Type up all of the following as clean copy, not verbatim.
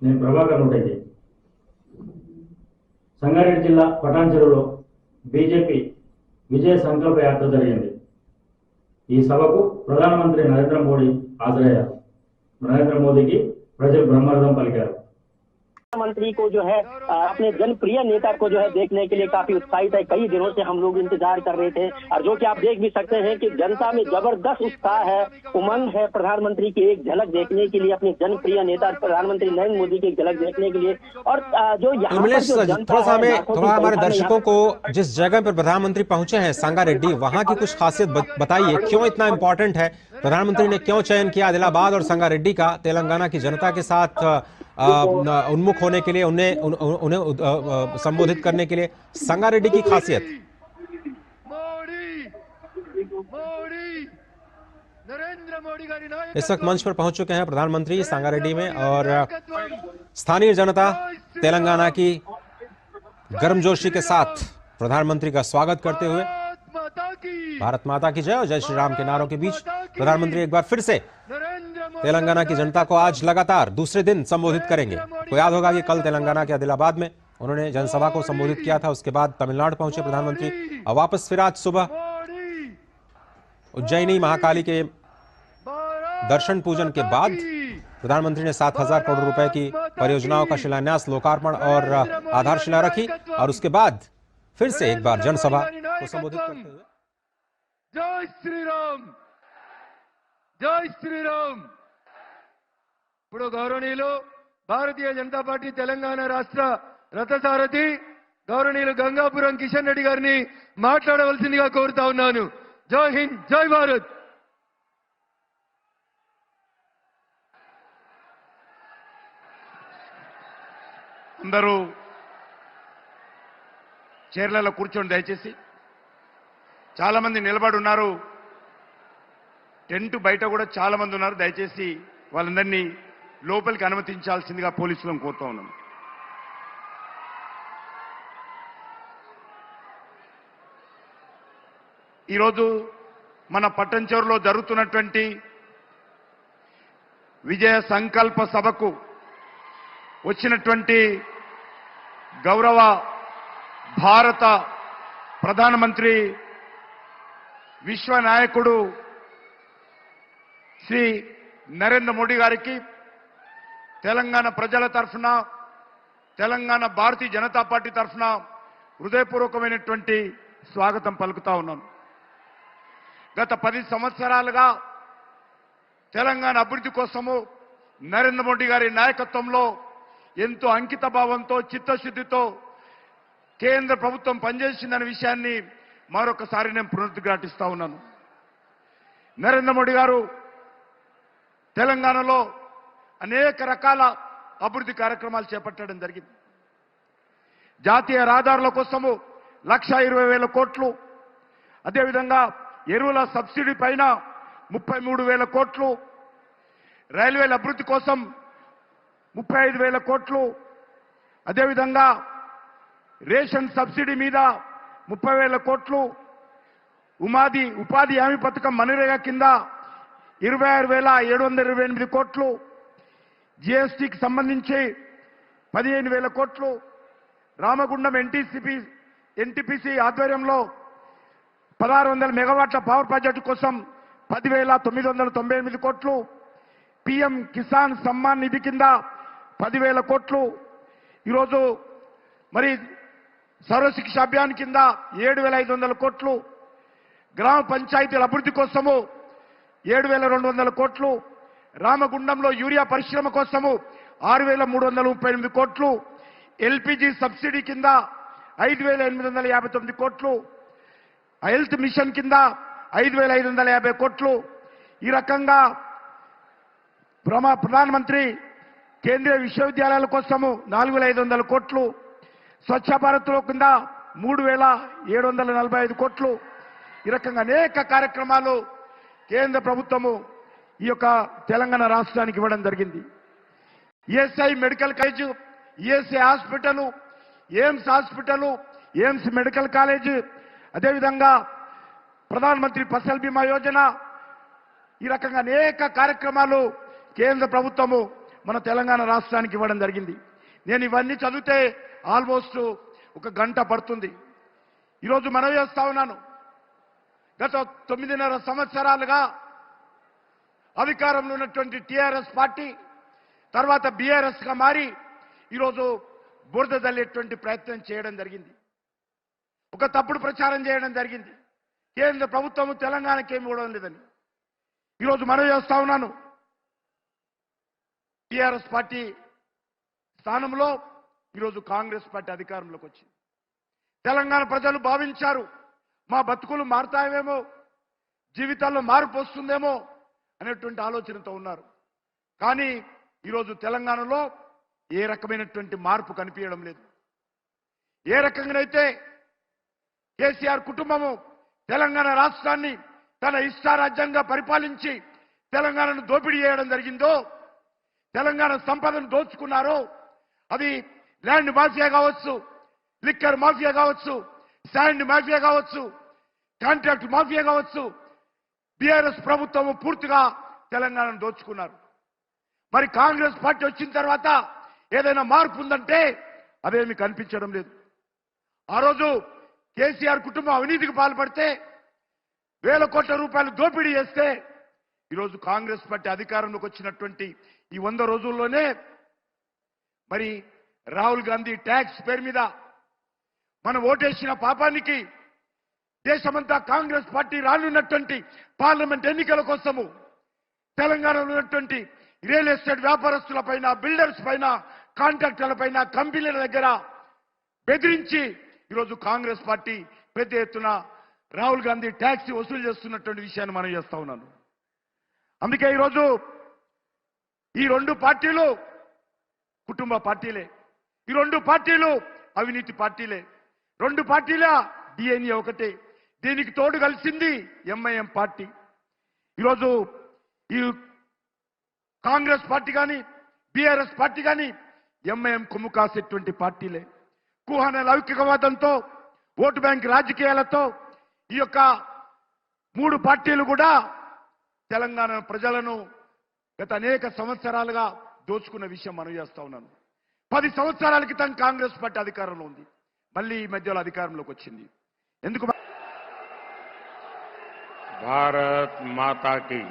నేను ప్రభాకర్ నూటెడ్డి. సంగారెడ్డి జిల్లా పటాన్చెరులో బీజేపీ విజయ సంకల్ప యాత్ర జరిగింది. ఈ సభకు ప్రధానమంత్రి నరేంద్ర మోడీ హాజరయ్యారు. నరేంద్ర మోదీకి ప్రజలు బ్రహ్మరథం పలికారు. मंत्री को जो है अपने जनप्रिय नेता को जो है देखने के लिए काफी उत्साहित है। कई दिनों से हम लोग इंतजार कर रहे थे और जो कि आप देख भी सकते हैं कि जनता में जबरदस्त उत्साह है, उमंग है प्रधानमंत्री की एक झलक देखने के लिए, अपने जनप्रिय नेता प्रधानमंत्री नरेंद्र मोदी की एक झलक देखने के लिए। और जो यहाँ थोड़ा हमारे दर्शकों को जिस जगह पर प्रधानमंत्री पहुंचे हैं संगारेड्डी, वहां की कुछ खासियत बताइए, क्यों इतना इंपॉर्टेंट है? प्रधानमंत्री ने क्यों चयन किया आदिलाबाद और संगारेड्डी का तेलंगाना की जनता के साथ उन्मुख होने के लिए, उन्हें संबोधित करने के लिए? संगारेड्डी की खासियत। इस वक्त मंच पर पहुंच चुके हैं प्रधानमंत्री संगारेड्डी में और स्थानीय जनता तेलंगाना की गर्मजोशी के साथ प्रधानमंत्री का स्वागत करते हुए भारत माता की जय और जय श्री राम के नारों के बीच प्रधानमंत्री एक बार फिर से तेलंगाना की जनता को आज लगातार दूसरे दिन संबोधित करेंगे। तो याद होगा कि कल तेलंगाना के आदिलाबाद में उन्होंने जनसभा को संबोधित किया था, उसके बाद तमिलनाडु पहुंचे प्रधानमंत्री और वापस फिर आज सुबह उज्जैनी महाकाली के दर्शन पूजन के बाद प्रधानमंत्री ने 7,000 करोड़ रुपए की परियोजनाओं का शिलान्यास, लोकार्पण और आधारशिला रखी और उसके बाद फिर से एक बार जनसभा को संबोधित करते हुए जय श्री राम, जय श्री राम। ఇప్పుడు గౌరవనీయులు భారతీయ జనతా పార్టీ తెలంగాణ రాష్ట్ర రథసారథి గౌరవనీయులు గంగాపురం కిషన్ రెడ్డి గారిని మాట్లాడవలసిందిగా కోరుతా ఉన్నాను. జై హింద్, జై భారత్. అందరూ చైర్లలో కూర్చోండి దయచేసి. చాలా మంది నిలబడి ఉన్నారు, టెంట్ బయట కూడా చాలా మంది ఉన్నారు. దయచేసి వాళ్ళందరినీ లోపలికి అనుమతించాల్సిందిగా పోలీసులను కోరుతా ఉన్నాం. ఈరోజు మన పట్టంచెరులో జరుగుతున్నటువంటి విజయ సంకల్ప సభకు వచ్చినటువంటి గౌరవ భారత ప్రధానమంత్రి విశ్వ నాయకుడు శ్రీ నరేంద్ర మోడీ గారికి తెలంగాణ ప్రజల తరఫున, తెలంగాణ భారతీయ జనతా పార్టీ తరఫున హృదయపూర్వకమైనటువంటి స్వాగతం పలుకుతా ఉన్నాను. గత 10 సంవత్సరాలుగా తెలంగాణ అభివృద్ధి కోసము నరేంద్ర మోడీ గారి నాయకత్వంలో ఎంతో అంకిత భావంతో, చిత్తశుద్ధితో కేంద్ర ప్రభుత్వం పనిచేసిందనే విషయాన్ని మరొకసారి నేను పునరుద్ఘాటిస్తా ఉన్నాను. నరేంద్ర మోడీ గారు తెలంగాణలో అనేక రకాల అభివృద్ధి కార్యక్రమాలు చేపట్టడం జరిగింది. జాతీయ రహదారుల కోసము 1,20,000 కోట్లు, అదేవిధంగా ఎరువుల సబ్సిడీ పైన 33,000 కోట్లు, రైల్వేల అభివృద్ధి కోసం 35,000 కోట్లు, అదేవిధంగా రేషన్ సబ్సిడీ మీద 30,000 కోట్లు, ఉపాధి హామీ పథకం మనరేగా కింద 26,728 కోట్లు, జీఎస్టీకి సంబంధించి 15,000 కోట్లు, రామగుండం ఎన్టీపీసీ ఆధ్వర్యంలో 1,600 మెగావాట్ల పవర్ ప్రాజెక్టు కోసం 10,998 కోట్లు, పీఎం కిసాన్ సమ్మాన్ నిధి కింద 10,000 కోట్లు, ఈరోజు మరి సర్వశిక్ష అభియాన్ కింద 7,500 కోట్లు, గ్రామ పంచాయతీల అభివృద్ధి కోసము 7,200 కోట్లు, రామగుండంలో యూరియా పరిశ్రమ కోసము 6,338 కోట్లు, ఎల్పీజీ సబ్సిడీ కింద 5,859 కోట్లు, హెల్త్ మిషన్ కింద 5,550 కోట్లు. ఈ రకంగా ప్రధానమంత్రి కేంద్రీయ విశ్వవిద్యాలయాల కోసము 4,500 కోట్లు, స్వచ్ఛ భారత్లో కింద 3,745 కోట్లు. ఈ రకంగా అనేక కార్యక్రమాలు కేంద్ర ప్రభుత్వము ఈ యొక్క తెలంగాణ రాష్ట్రానికి ఇవ్వడం జరిగింది. ESI medical college, ESI hospital, AIIMS hospital, AIIMS medical college, అదేవిధంగా ప్రధానమంత్రి ఫసల్ బీమా యోజన, ఈ రకంగా అనేక కార్యక్రమాలు కేంద్ర ప్రభుత్వము మన తెలంగాణ రాష్ట్రానికి ఇవ్వడం జరిగింది. నేను ఇవన్నీ చదివితే ఆల్మోస్ట్ ఒక గంట పడుతుంది. ఈరోజు మనవి చేస్తా ఉన్నాను, గత 9.5 సంవత్సరాలుగా అధికారంలో ఉన్నటువంటి టీఆర్ఎస్ పార్టీ తర్వాత బీఆర్ఎస్ గా మారి ఈరోజు బురద జల్లేటువంటి ప్రయత్నం చేయడం జరిగింది. ఒక తప్పుడు ప్రచారం చేయడం జరిగింది. కేంద్ర ప్రభుత్వం తెలంగాణకి ఏమి ఇవ్వడం లేదని. ఈరోజు మనవి చేస్తా ఉన్నాను, టీఆర్ఎస్ పార్టీ స్థానంలో ఈరోజు కాంగ్రెస్ పార్టీ అధికారంలోకి వచ్చింది. తెలంగాణ ప్రజలు భావించారు మా బతుకులు మారుతాయేమో, జీవితాల్లో మార్పు వస్తుందేమో అనేటువంటి ఆలోచనతో ఉన్నారు. కానీ ఈరోజు తెలంగాణలో ఏ రకమైనటువంటి మార్పు కనిపించడం లేదు. ఏ రకంగానైతే కేసీఆర్ కుటుంబము తెలంగాణ రాష్ట్రాన్ని తన ఇష్టారాజ్యంగా పరిపాలించి తెలంగాణను దోపిడీ చేయడం జరిగిందో, తెలంగాణ సంపదను దోచుకున్నారో, అది ల్యాండ్ మాఫియా కావచ్చు, లిక్కర్ మాఫియా కావచ్చు, శాండ్ మాఫియా కావచ్చు, కాంట్రాక్ట్ మాఫియా కావచ్చు, బీఆర్ఎస్ ప్రభుత్వం పూర్తిగా తెలంగాణను దోచుకున్నారు. మరి కాంగ్రెస్ పార్టీ వచ్చిన తర్వాత ఏదైనా మార్పు ఉందంటే అదేమి కనిపించడం లేదు. ఆ రోజు కేసీఆర్ కుటుంబం అవినీతికి పాల్పడితే 1,000 కోట్ల రూపాయలు దోపిడీ చేస్తే ఈరోజు కాంగ్రెస్ పార్టీ అధికారంలోకి వచ్చినటువంటి ఈ 100 రోజుల్లోనే మరి రాహుల్ గాంధీ ట్యాక్స్ పేరు మీద మనం ఓటేసిన పాపానికి దేశమంతా కాంగ్రెస్ పార్టీ రానున్నటువంటి పార్లమెంట్ ఎన్నికల కోసము తెలంగాణలో ఉన్నటువంటి రియల్ ఎస్టేట్ వ్యాపారస్తుల పైన, బిల్డర్స్ పైన, కాంట్రాక్టర్ల పైన, కంపెనీల దగ్గర బెదిరించి ఈరోజు కాంగ్రెస్ పార్టీ పెద్ద ఎత్తున రాహుల్ గాంధీ ట్యాక్స్ వసూలు చేస్తున్నటువంటి విషయాన్ని మనం చేస్తా ఉన్నాను. అందుకే ఈరోజు ఈ 2 పార్టీలు కుటుంబ పార్టీలే, ఈ 2 పార్టీలు అవినీతి పార్టీలే, 2 పార్టీల డిఎన్ఏ ఒకటే. దీనికి తోడు కలిసింది ఎంఐఎం పార్టీ. ఈరోజు ఈ కాంగ్రెస్ పార్టీ కానీ బీఆర్ఎస్ పార్టీ కానీ ఎంఐఎం కొమ్ము కాసేటువంటి పార్టీలే. కుహన లౌకికవాదంతో, ఓటు బ్యాంక్ రాజకీయాలతో ఈ యొక్క 3 పార్టీలు కూడా తెలంగాణ ప్రజలను గత అనేక సంవత్సరాలుగా దోచుకున్న విషయం మనం చేస్తా ఉన్నాను. 10 సంవత్సరాల క్రితం కాంగ్రెస్ పార్టీ అధికారంలో ఉంది, మళ్ళీ ఈ మధ్యలో అధికారంలోకి వచ్చింది. ఎందుకు? भारत माता की,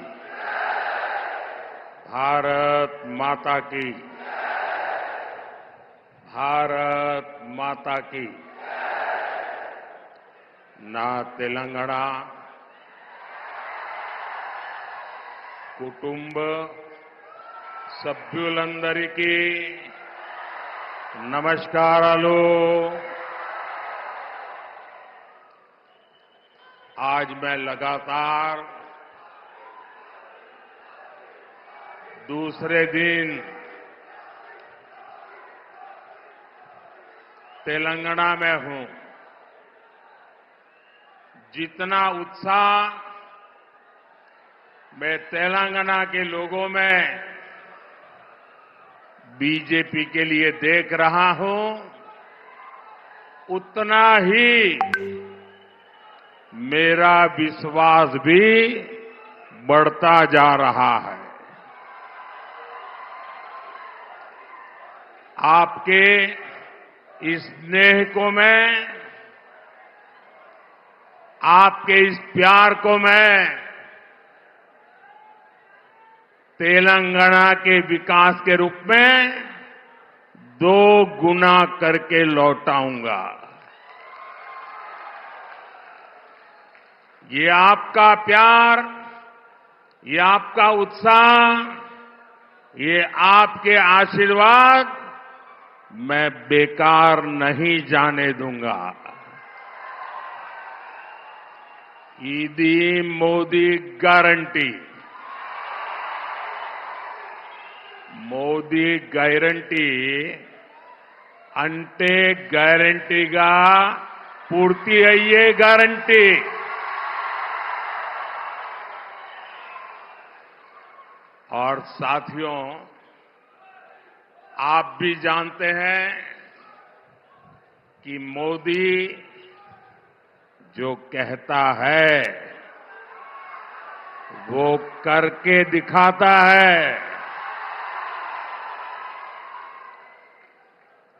भारत माता की, भारत माता की. ना तेलंगाना कुटुंब సభ్యులందరికీ నమస్కారాలు. आज मैं लगातार दूसरे दिन तेलंगाना में हूं. जितना उत्साह मैं तेलंगाना के लोगों में बीजेपी के लिए देख रहा हूं, उतना ही मेरा विश्वास भी बढ़ता जा रहा है. आपके इस स्नेह को मैं, आपके इस प्यार को मैं तेलंगाना के विकास के रूप में 2 गुना करके लौटाऊंगा. ये आपका प्यार, ये आपका उत्साह, ये आपके आशीर्वाद मैं बेकार नहीं जाने दूंगा. ఇది మోదీ గ్యారంటీ. మోదీ గ్యారంటీ అంటే గ్యారంటీగా పూర్తి అయ్యే గ్యారంటీ. और साथियों, आप भी जानते हैं कि मोदी जो कहता है वो करके दिखाता है.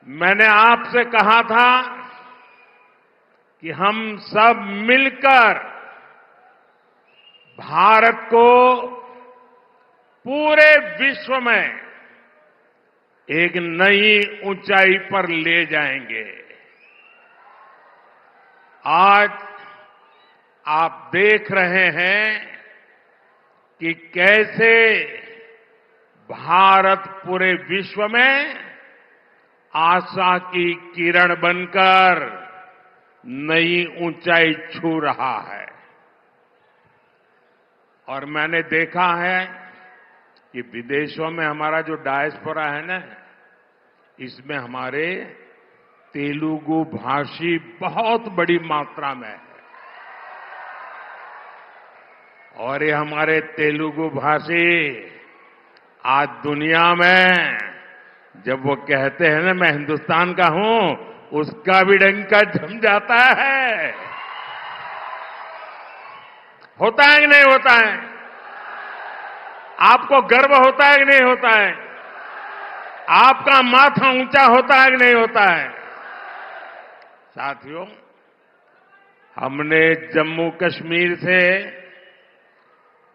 मैंने आपसे कहा था कि हम सब मिलकर भारत को पूरे विश्व में एक नई ऊंचाई पर ले जाएंगे। आज आप देख रहे हैं कि कैसे भारत पूरे विश्व में आशा की किरण बनकर नई ऊंचाई छू रहा है। और मैंने देखा है कि विदेशों में हमारा जो डायस्पोरा है ना, इसमें हमारे तेलुगु भाषी बहुत बड़ी मात्रा में है। और ये हमारे तेलुगु भाषी आज दुनिया में जब वो कहते हैं ना मैं हिंदुस्तान का हूं, उसका भी डंका जम जाता है। होता है कि नहीं होता है? आपको गर्व होता है कि नहीं होता है? आपका माथा ऊंचा होता है कि नहीं होता है? साथियों, हमने जम्मू कश्मीर से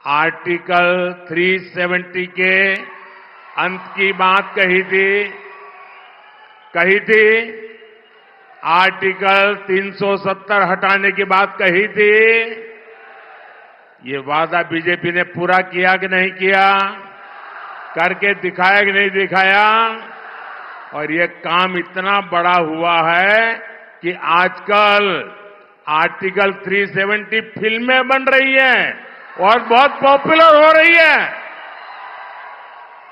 आर्टिकल 370 के अंत की बात कही थी, आर्टिकल 370 हटाने की बात कही थी। ये वादा बीजेपी ने पूरा किया कि नहीं किया? करके दिखाया कि नहीं दिखाया? और ये काम इतना बड़ा हुआ है कि आजकल आर्टिकल 370 फिल्में बन रही हैं और बहुत पॉपुलर हो रही है।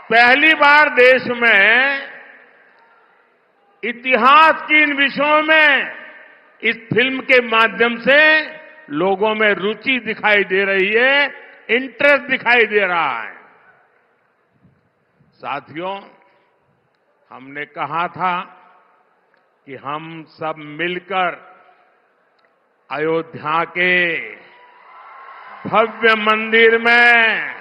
पहली बार देश में इतिहास की इन विषयों में इस फिल्म के माध्यम से लोगों में रुचि दिखाई दे रही है, इंटरेस्ट दिखाई दे रहा है। साथियों, हमने कहा था कि हम सब मिलकर अयोध्या के भव्य मंदिर में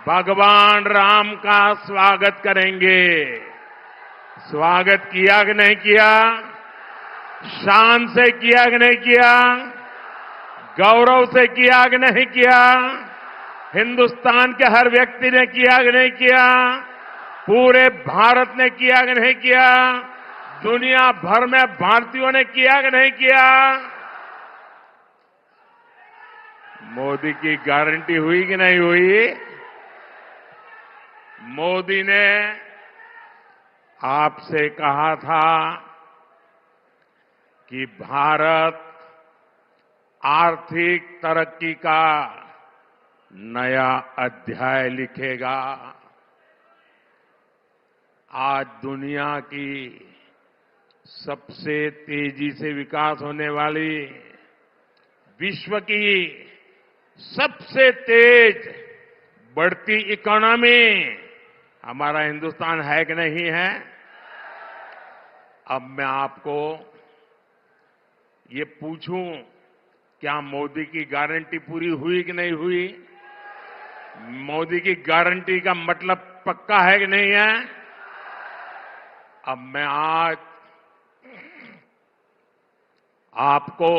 भगवान राम का स्वागत करेंगे। स्वागत किया कि नहीं किया? शान से किया कि नहीं किया? गौरव से किया कि नहीं किया? हिंदुस्तान के हर व्यक्ति ने किया कि नहीं किया? पूरे भारत ने किया कि नहीं किया? दुनिया भर में भारतीयों ने किया कि नहीं किया? मोदी की गारंटी हुई कि नहीं हुई? मोदी ने आपसे कहा था कि भारत आर्थिक तरक्की का नया अध्याय लिखेगा। आज दुनिया की सबसे तेजी से विकास होने वाली, विश्व की सबसे तेज बढ़ती इकोनॉमी हमारा हिंदुस्तान है कि नहीं है? अब मैं आपको ये पूछूं, क्या मोदी की गारंटी पूरी हुई कि नहीं हुई? मोदी की गारंटी का मतलब पक्का है कि नहीं है? अब मैं आज आपको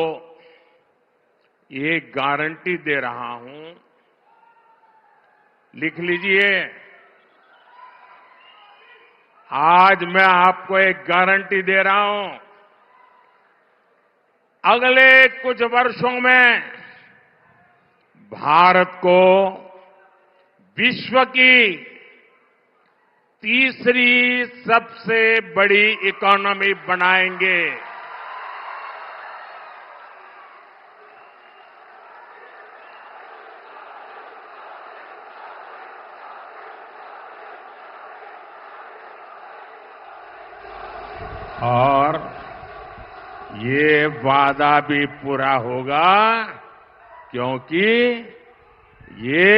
ये गारंटी दे रहा हूं, लिख लीजिए। आज मैं आपको एक गारंटी दे रहा हूं, अगले कुछ वर्षों में भारत को विश्व की तीसरी सबसे बड़ी इकोनॉमी बनाएंगे। और ये वादा भी पूरा होगा क्योंकि ये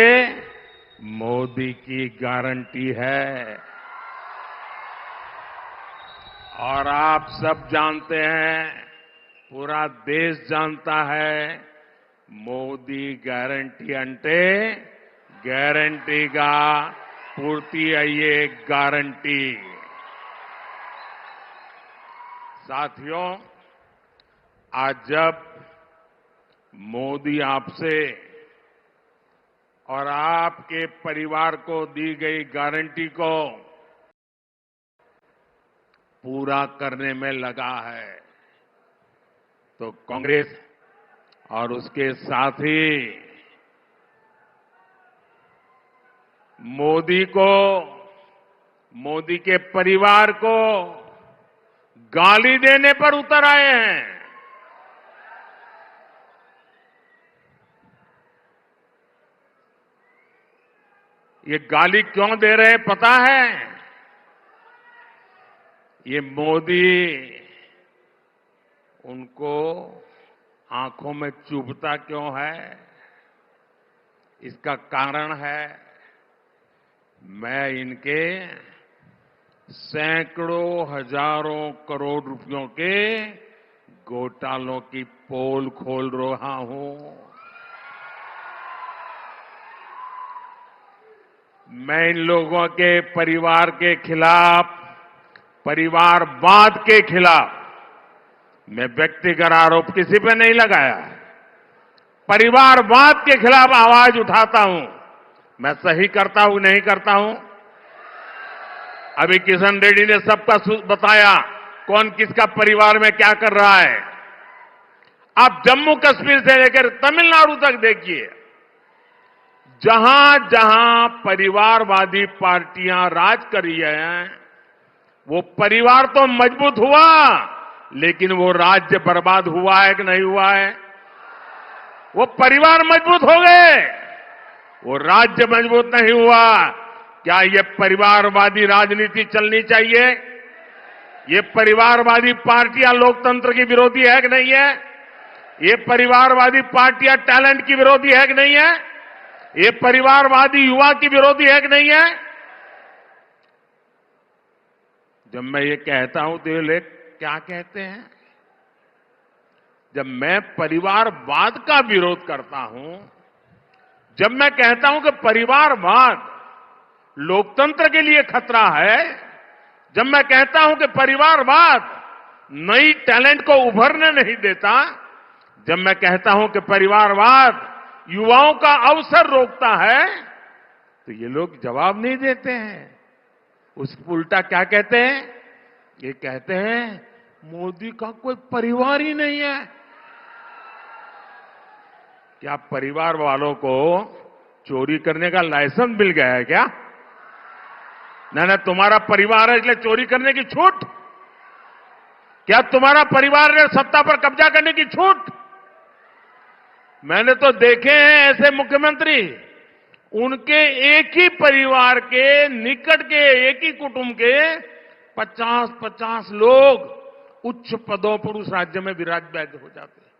मोदी की गारंटी है। और आप सब जानते हैं, पूरा देश जानता है, మోదీ గ్యారంటీ అంటే గ్యారంటీగా పూర్తి అయ్యే గ్యారంటీ। साथियों, आज जब मोदी आपसे और आपके परिवार को दी गई गारंटी को पूरा करने में लगा है, तो कांग्रेस और उसके साथी मोदी के परिवार को गाली देने पर उतर आए हैं। ये गाली क्यों दे रहे हैं पता है? ये मोदी उनको आंखों में चुभता क्यों है? इसका कारण है, मैं इनके सैकड़ों हजारों करोड़ रुपयों के घोटालों की पोल खोल रहा हूं। मैं इन लोगों के परिवार के खिलाफ, परिवारवाद के खिलाफ मैं व्यक्तिगत आरोप किसी पे नहीं लगाया है। परिवारवाद के खिलाफ आवाज उठाता हूं। मैं सही करता हूं नहीं करता हूं? अभी किशन रेड्डी ने सबका बताया कौन किसका परिवार में क्या कर रहा है। आप जम्मू कश्मीर से लेकर तमिलनाडु तक देखिए, जहां जहां परिवारवादी पार्टियां राज कर रही हैं, वो परिवार तो मजबूत हुआ, लेकिन वो राज्य बर्बाद हुआ है कि नहीं हुआ है? वो परिवार मजबूत हो गए, वो राज्य मजबूत नहीं हुआ। क्या ये परिवारवादी राजनीति चलनी चाहिए? ये परिवारवादी पार्टियां लोकतंत्र की विरोधी है कि नहीं है? ये परिवारवादी पार्टियां टैलेंट की विरोधी है कि नहीं है? ये परिवारवादी युवा की विरोधी है कि नहीं है? जब मैं ये कहता हूं तो ये लोग क्या कहते हैं? जब मैं परिवारवाद का विरोध करता हूं, जब मैं कहता हूं कि परिवारवाद लोकतंत्र के लिए खतरा है, जब मैं कहता हूं कि परिवारवाद नई टैलेंट को उभरने नहीं देता, जब मैं कहता हूं कि परिवारवाद युवाओं का अवसर रोकता है, तो ये लोग जवाब नहीं देते हैं। उस उल्टा क्या कहते हैं? ये कहते हैं मोदी का कोई परिवार ही नहीं है। क्या परिवार वालों को चोरी करने का लाइसेंस मिल गया है क्या? ना तुम्हारा परिवार है इसलिए चोरी करने की छूट? क्या तुम्हारा परिवार ने सत्ता पर कब्जा करने की छूट? मैंने तो देखे हैं ऐसे मुख्यमंत्री, उनके एक ही परिवार के निकट के एक ही कुटुंब के 50-50 लोग उच्च पदों पर उस राज्य में विराजमान हो जाते हैं।